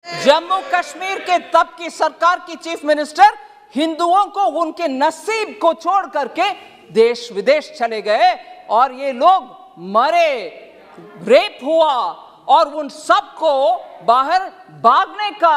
जम्मू कश्मीर के तब की सरकार की चीफ मिनिस्टर हिंदुओं को उनके नसीब को छोड़ करके देश विदेश चले गए और ये लोग मरे, रेप हुआ और उन सबको बाहर भागने का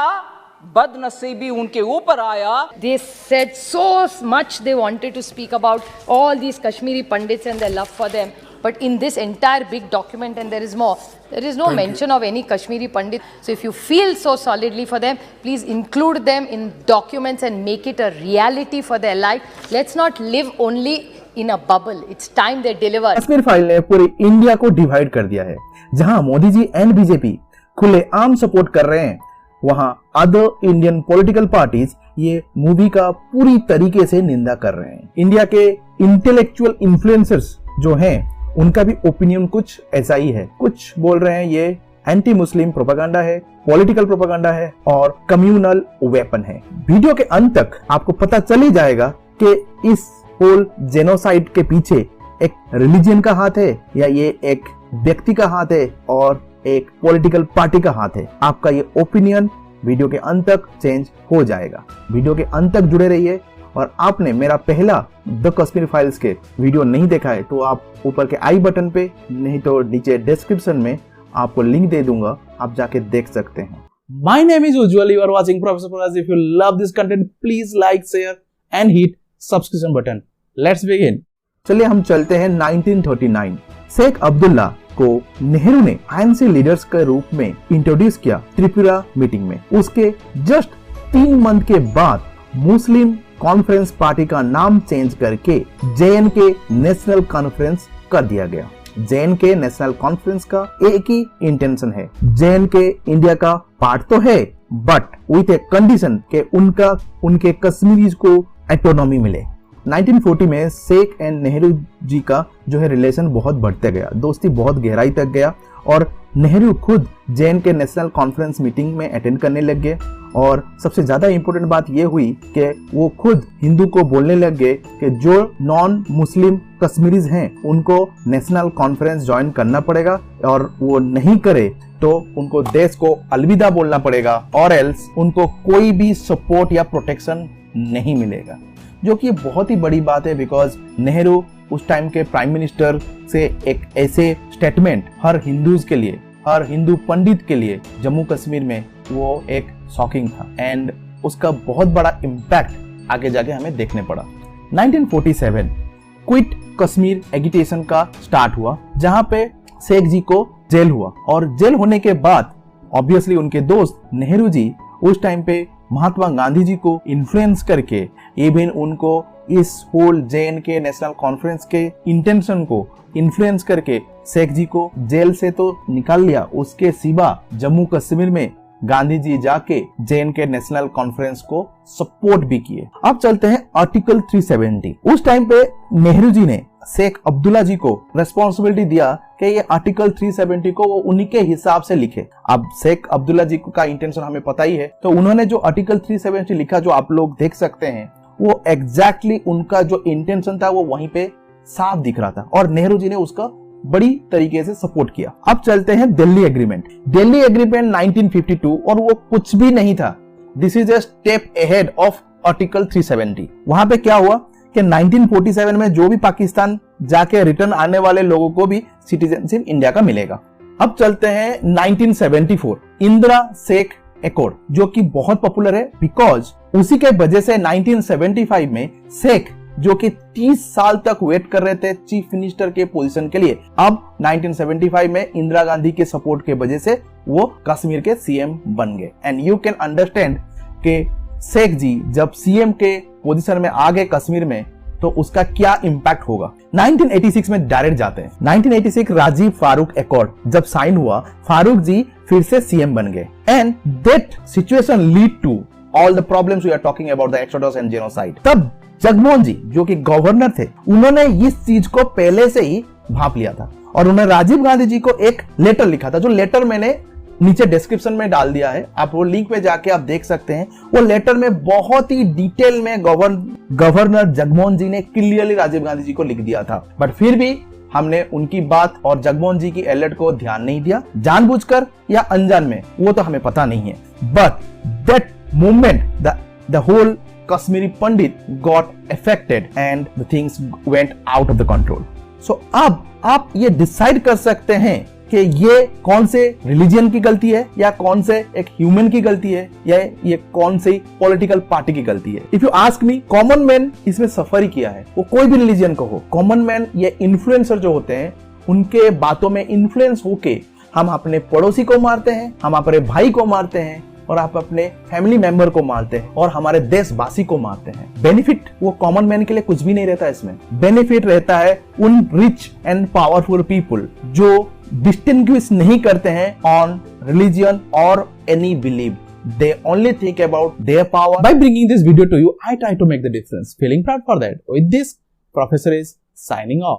बदनसीबी उनके ऊपर आया. They said so much they wanted to speak about all these Kashmiri Pandits and their love for them. But in this entire big document, and there is more, there is no mention of any Kashmiri Pandit. So if you feel so solidly for them, please include them in documents and make it a reality for their life. Let's not live only in a bubble. It's time they deliver. Kashmir file ने पूरे India को divide कर दिया है. जहां Modi ji and BJP खुलेआम support कर रहे हैं, वहां अदर इंडियन पॉलिटिकल पार्टीज ये मूवी का पूरी तरीके से निंदा कर रहे हैं. इंडिया के इंटेलेक्चुअल इन्फ्लुएंसर्स जो हैं, उनका भी ओपिनियन कुछ ऐसा ही है. कुछ बोल रहे हैं ये एंटी मुस्लिम प्रोपेगेंडा है, पॉलिटिकल प्रोपेगेंडा है और कम्युनल वेपन है. वीडियो के अंत तक आपको पता चल ही जाएगा कि इस होल जेनोसाइड के पीछे एक रिलीजन का हाथ है या ये एक व्यक्ति का हाथ है और एक पॉलिटिकल पार्टी का हाथ है. आपका ये ओपिनियन वीडियो के अंत तक चेंज हो जाएगा. वीडियो के अंत तक जुड़े रहिए. और आपने मेरा पहला द कश्मीर फाइल्स के वीडियो नहीं देखा है तो आप ऊपर के आई बटन पे, नहीं तो नीचे डिस्क्रिप्शन में आपको लिंक दे दूंगा, आप जाके देख सकते हैं. My name is Ujjwal, you are watching Professor Prakash. If you love this content, please like, share and hit subscription button. Let's begin. चलिए हम चलते हैं 1939. शेख अब्दुल्ला को नेहरू ने आईएनसी लीडर्स के रूप में इंट्रोड्यूस किया त्रिपुरा मीटिंग में. उसके जस्ट 3 मंथ के बाद मुस्लिम कॉन्फ्रेंस पार्टी का नाम चेंज करके जेएनके नेशनल कॉन्फ्रेंस कर दिया गया. जेएनके नेशनल कॉन्फ्रेंस का एक ही इंटेंशन है, जेएनके इंडिया का पार्ट तो है बट विथ ए कंडीशन के उनके कश्मीरीज को ऑटोनॉमी मिले. 1940 में शेख एंड नेहरू जी का जो है रिलेशन बहुत बढ़ते गया, दोस्ती बहुत गहराई तक गया और नेहरू खुद जेएनके नेशनल कॉन्फ्रेंस मीटिंग में अटेंड करने लग गए. और सबसे ज्यादा इंपॉर्टेंट बात यह हुई कि वो खुद हिंदू को बोलने लग गए कि जो नॉन मुस्लिम कश्मीरीज हैं उनको नेशनल कॉन्फ्रेंस ज्वाइन करना पड़ेगा और वो नहीं करे तो उनको देश को अलविदा बोलना पड़ेगा और एल्स उनको कोई भी सपोर्ट या प्रोटेक्शन नहीं मिलेगा. जो कि बहुत ही बड़ी बात है बिकॉज नेहरू उस टाइम के प्राइम मिनिस्टर से एक ऐसे स्टेटमेंट हर हिंदूज के लिए, हर हिंदू पंडित के लिए जम्मू कश्मीर में वो एक शॉकिंग था एंड उसका बहुत बड़ा इम्पैक्ट आगे जाके हमें देखने पड़ा. 1947 क्विट कश्मीर एगिटेशन का स्टार्ट हुआ जहां पे शेख जी को जेल हुआ और जेल होने के बाद ऑब्वियसली उनके दोस्त नेहरू जी उस टाइम पे महात्मा गांधी जी को इन्फ्लुएंस करके इवन उनको इस होल जेएनके नेशनल कॉन्फ्रेंस के इंटेंशन को इन्फ्लुएंस करके शेख जी को जेल से तो निकाल लिया, उसके सिवा जम्मू कश्मीर में गांधी जी जाके जेएनके नेशनल कॉन्फ्रेंस को सपोर्ट भी किए. अब चलते हैं आर्टिकल 370. उस टाइम पे नेहरू जी ने शेख अब्दुल्ला जी को रेस्पॉन्सिबिलिटी दिया कि ये आर्टिकल 370 को वो उन्हीं के हिसाब से लिखे. अब शेख अब्दुल्ला जी का इंटेंशन हमें पता ही है, तो उन्होंने जो आर्टिकल 370 लिखा जो आप लोग देख सकते हैं वो एग्जैक्टली उनका जो इंटेंशन था वो वहीं पे साफ दिख रहा था और नेहरू जी ने उसका बड़ी तरीके से सपोर्ट किया. अब चलते हैं दिल्ली एग्रीमेंट. दिल्ली एग्रीमेंट 1952 और वो कुछ भी नहीं था. This is a step ahead of article 370. वहां पे क्या हुआ कि 1947 में जो भी पाकिस्तान जाके रिटर्न आने वाले लोगों को भी सिटीजनशिप इंडिया का मिलेगा. अब चलते हैं 1974 इंदिरा शेख एकॉर्ड जो कि बहुत पॉपुलर है बिकॉज उसी के वजह से 1975 में शेख जो कि 30 साल तक वेट कर रहे थे चीफ मिनिस्टर के पोजीशन के लिए, अब 1975 में इंदिरा गांधी के सपोर्ट के वजह से वो कश्मीर के सीएम बन गए. एंड यू कैन अंडरस्टैंड कि शेख जी जब सीएम के पोजीशन में आ गए कश्मीर में तो उसका क्या इंपैक्ट होगा. 1986 में डायरेक्ट जाते हैं. 1986 राजीव फारूक एकॉर्ड जब साइन हुआ, फारूक जी फिर से सीएम बन गए and that situation lead to all the problems we are talking about the exodus and genocide. तब जगमोहन जी जो कि गवर्नर थे उन्होंने इस चीज को पहले से ही भांप लिया था और उन्होंने राजीव गांधी जी को एक लेटर लिखा था जो लेटर मैंने नीचे डिस्क्रिप्शन में डाल दिया है, आप वो लिंक पे जाके आप देख सकते हैं. वो लेटर में बहुत ही डिटेल में गवर्नर जगमोहन जी ने क्लियरली राजीव गांधी जी को लिख दिया था. बट फिर भी हमने उनकी बात और जगमोहन जी की अलर्ट को ध्यान नहीं दिया, जानबूझकर या अनजान में, वो तो हमें पता नहीं है। But that moment the whole Kashmiri Pandit got affected and the things went out of the control. So अब आप ये डिसाइड कर सकते हैं कि ये कौन से रिलीजन की गलती है या कौन से एक ह्यूमन की गलती है या ये कौन सी पॉलिटिकल पार्टी की गलती है। If you ask me, common man इसमें सफर ही किया है, वो कोई भी रिलीजन को हो। कॉमन मैन ये इन्फ्लुएंसर जो होते हैं, उनके बातों में इन्फ्लुएंस होके हम अपने पड़ोसी को मारते हैं, हम अपने भाई को मारते हैं और आप अपने फैमिली मेंबर को मारते हैं और हमारे देशवासी को मारते हैं। बेनिफिट वो कॉमन मैन के लिए कुछ भी नहीं रहता इसमें। बेनिफिट रहता है उन रिच एंड पावरफुल पीपल जो डिस्टिंग्विश नहीं करते हैं ऑन रिलीजन और any believe. They only think about their power. By bringing this video to you, I try to make the difference. Feeling proud for that. With this, Professor is signing off.